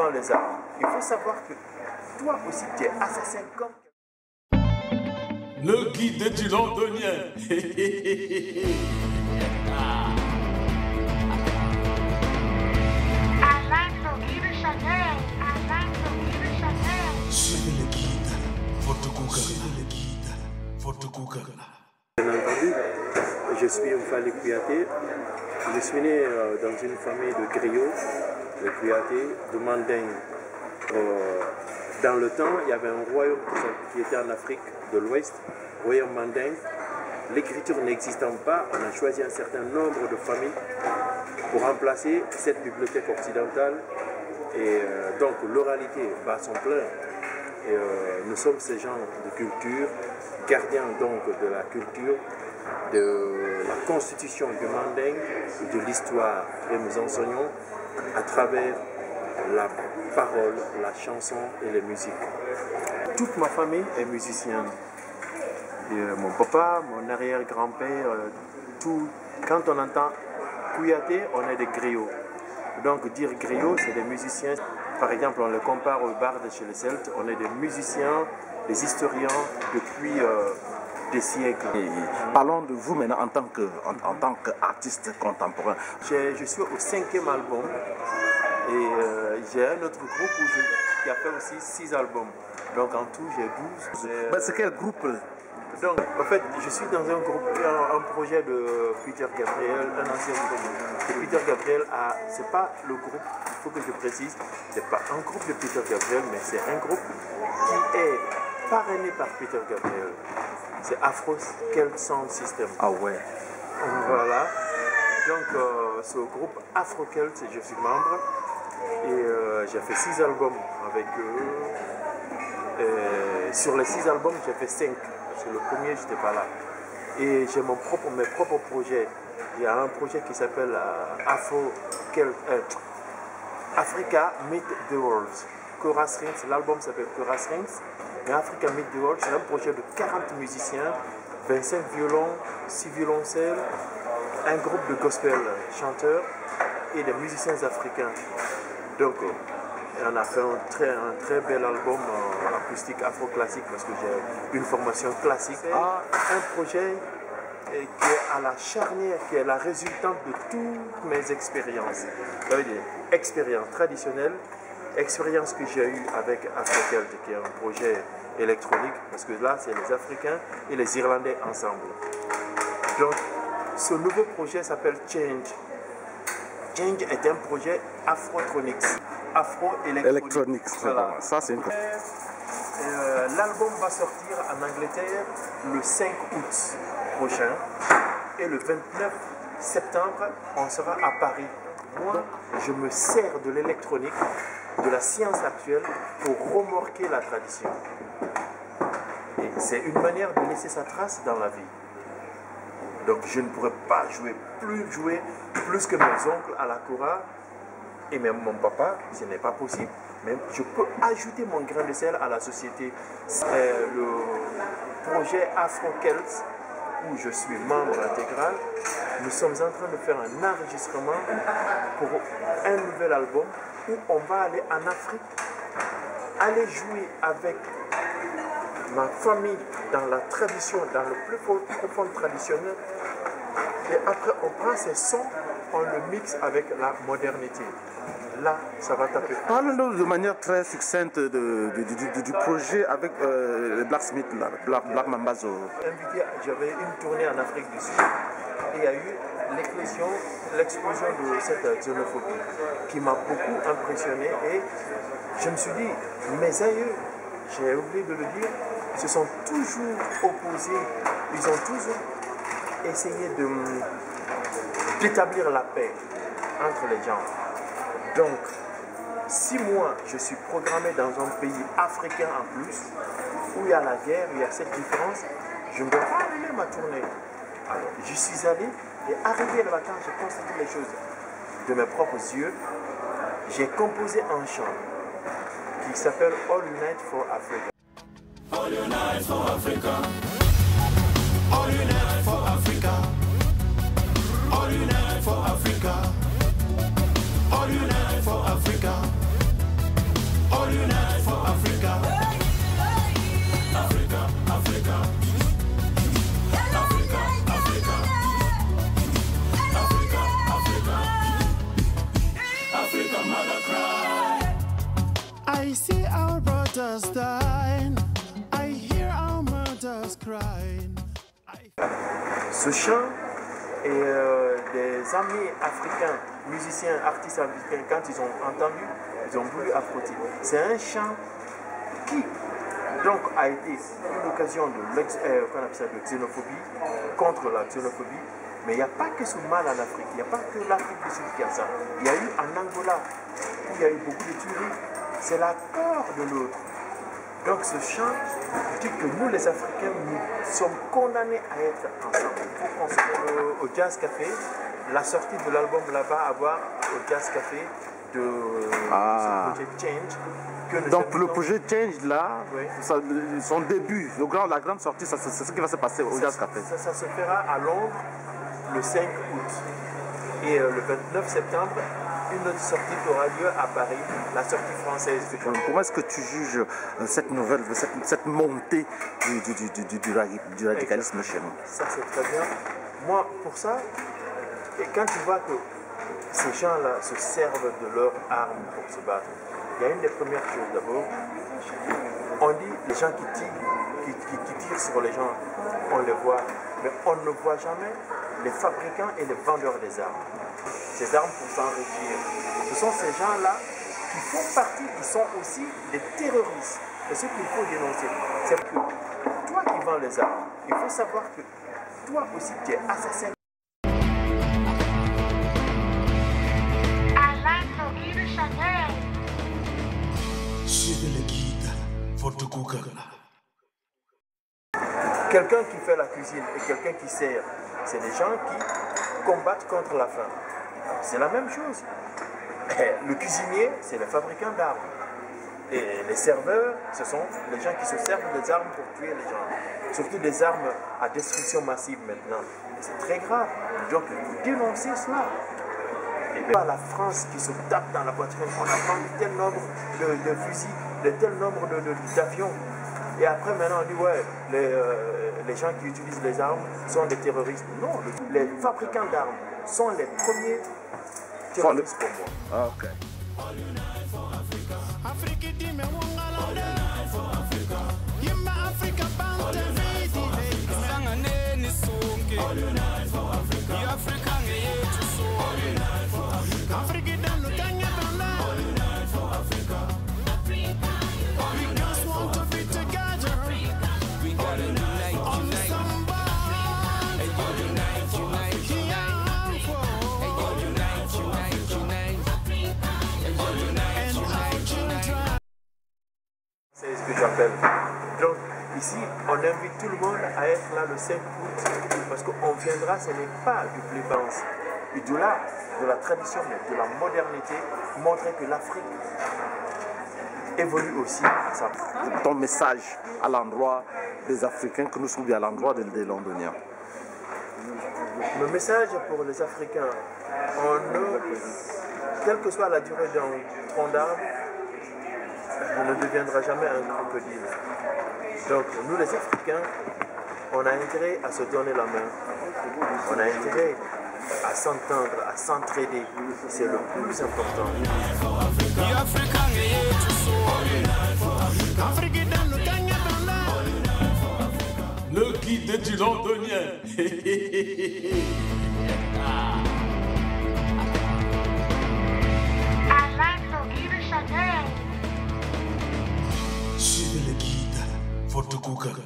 devant les armes. Il faut savoir que toi aussi, tu es assassin comme... Le guide du londonien. Suivez le guide, votre Google. Suivez le guide, votre Google. Bien entendu, je suis Mfali Kouyaté. Je suis né dans une famille de griots, de Kouyaté, de Mandingue. Dans le temps, il y avait un royaume qui était en Afrique de l'Ouest, royaume Mandingue. L'écriture n'existant pas, on a choisi un certain nombre de familles pour remplacer cette bibliothèque occidentale. Et donc l'oralité bat son plein. Et nous sommes ces gens de culture, gardiens donc de la culture, de la constitution du Mandingue, de l'histoire. Et nous enseignons à travers la parole, la chanson et les musiques. Toute ma famille est musicienne. Et, mon papa, mon arrière-grand-père, tout. Quand on entend Kouyaté, on est des griots. Donc dire griot, c'est des musiciens. Par exemple, on le compare aux bardes chez les Celtes. On est des musiciens, des historiens depuis des siècles. Parlons de vous maintenant en tant qu'artiste contemporain. Je suis au 5e album et j'ai un autre groupe qui a fait aussi 6 albums. Donc en tout, j'ai 12. C'est quel groupe? Donc, en fait, je suis dans un groupe, un projet de Peter Gabriel, un ancien groupe de Peter Gabriel. C'est pas le groupe, il faut que je précise, c'est pas un groupe de Peter Gabriel, mais c'est un groupe qui est parrainé par Peter Gabriel. C'est Afro Celt Sound System. Ah ouais. Voilà. Donc, ce groupe Afro Celt, je suis membre et j'ai fait 6 albums avec eux. Et sur les 6 albums, j'ai fait 5. Sur le premier, je n'étais pas là. Et j'ai mes propres projets. Il y a un projet qui s'appelle Africa Meet the World. Chorus Rings, l'album s'appelle Chorus Rings. Mais Africa Meet the World, c'est un projet de 40 musiciens, 25 violons, 6 violoncelles, un groupe de gospel chanteurs et des musiciens africains. Donc, on a fait un très bel album acoustique afro-classique parce que j'ai une formation classique. Un projet qui est à la charnière, qui est la résultante de toutes mes expériences. Expériences traditionnelles, expériences que j'ai eues avec Afro-Celt, qui est un projet électronique, parce que là, c'est les Africains et les Irlandais ensemble. Donc, ce nouveau projet s'appelle Change. Change est un projet afrotronics. Afro-électronique. Voilà. Ça, c'est une... L'album va sortir en Angleterre le 5 août prochain et le 29 septembre, on sera à Paris. Moi, je me sers de l'électronique, de la science actuelle pour remorquer la tradition. Et c'est une manière de laisser sa trace dans la vie. Donc je ne pourrais pas jouer plus que mes oncles à la kora. Et même mon papa, ce n'est pas possible. Mais je peux ajouter mon grain de sel à la société. C'est le projet Afro-Celt, où je suis membre intégral. Nous sommes en train de faire un enregistrement pour un nouvel album où on va aller en Afrique, aller jouer avec ma famille dans la tradition, dans le plus profond traditionnel. Et après, on prend ces sons, on le mixe avec la modernité. Là, ça va taper. Parle-nous de manière très succincte du projet avec Blacksmith, Black Mambazo. J'avais une tournée en Afrique du Sud et il y a eu l'explosion de cette xénophobie qui m'a beaucoup impressionné et je me suis dit, mes aïeux, j'ai oublié de le dire, se sont toujours opposés, ils ont toujours essayé d'établir la paix entre les gens. Donc, si moi je suis programmé dans un pays africain en plus, où il y a la guerre, où il y a cette différence, je ne dois pas annuler ma tournée. Alors, je suis allé et arrivé là-bas, quand j'ai constaté les choses de mes propres yeux, j'ai composé un chant qui s'appelle All Unite for Africa. All unite for Africa. All unite for Africa. All unite for Africa. All unite for Africa. I see our brothers dying. I hear our mothers crying. Ce chant et des amis africains, musiciens, artistes africains, quand ils ont entendu, ils ont voulu approcher. C'est un chant qui donc a été une occasion de xénophobie, contre la xénophobie. Mais il n'y a pas que ce mal en Afrique, il n'y a pas que l'Afrique du Sud qui a ça. Il y a eu en Angola, où il y a eu beaucoup de tueries. C'est la peur de l'autre. Donc ce chant dit que nous les Africains, nous sommes condamnés à être ensemble. Il faut qu'on se au Jazz Café, la sortie de l'album là-bas à voir au Jazz Café de ce projet Change. Donc le projet Change là, oui. Son début, la grande sortie, c'est ce qui va se passer au Jazz Café. Ça se fera à Londres le 5 août. Et le 29 septembre, une autre sortie aura lieu à Paris, la sortie française. Comment est-ce que tu juges cette nouvelle, cette montée du radicalisme chez nous? Ça c'est très bien. Moi, pour ça, et quand tu vois que ces gens-là se servent de leurs armes pour se battre, il y a une des premières choses d'abord. On dit les gens qui tirent sur les gens, on les voit, mais on ne voit jamais les fabricants et les vendeurs des armes. Ces armes pour s'enrichir. Ce sont ces gens-là qui font partie, ils sont aussi des terroristes. Et ce qu'il faut dénoncer, c'est que toi qui vends les armes, il faut savoir que toi aussi tu es assassin. Suivez le guide, votre Google. Quelqu'un qui fait la cuisine et quelqu'un qui sert, c'est des gens qui combattent contre la faim. C'est la même chose. Le cuisinier, c'est le fabricant d'armes. Et les serveurs, ce sont les gens qui se servent des armes pour tuer les gens. Surtout des armes à destruction massive maintenant. Et c'est très grave. Donc il faut dénoncer cela. Et pas la France qui se tape dans la poitrine. On a vendu tel nombre de fusils, de tel nombre d'avions. Et après maintenant on dit ouais, les gens qui utilisent les armes sont des terroristes. Non, les fabricants d'armes sont les premiers terroristes pour moi. Ah, ok. C'est ce que j'appelle. Donc ici, on invite tout le monde à être là le 5 août parce qu'on viendra, ce n'est pas du plébance. Et de là, de la tradition, de la modernité, montrer que l'Afrique évolue aussi. Ça. Ton message à l'endroit des Africains que nous sommes bien à l'endroit des Londoniens. Le message pour les Africains, quelle que soit la durée d'un tronc d'arbre, on ne deviendra jamais un crocodile. Donc nous les Africains, on a intérêt à se donner la main. On a intérêt à s'entendre, à s'entraider. C'est le plus important. Le guide du Londonien. Suivez le guide, votre Google.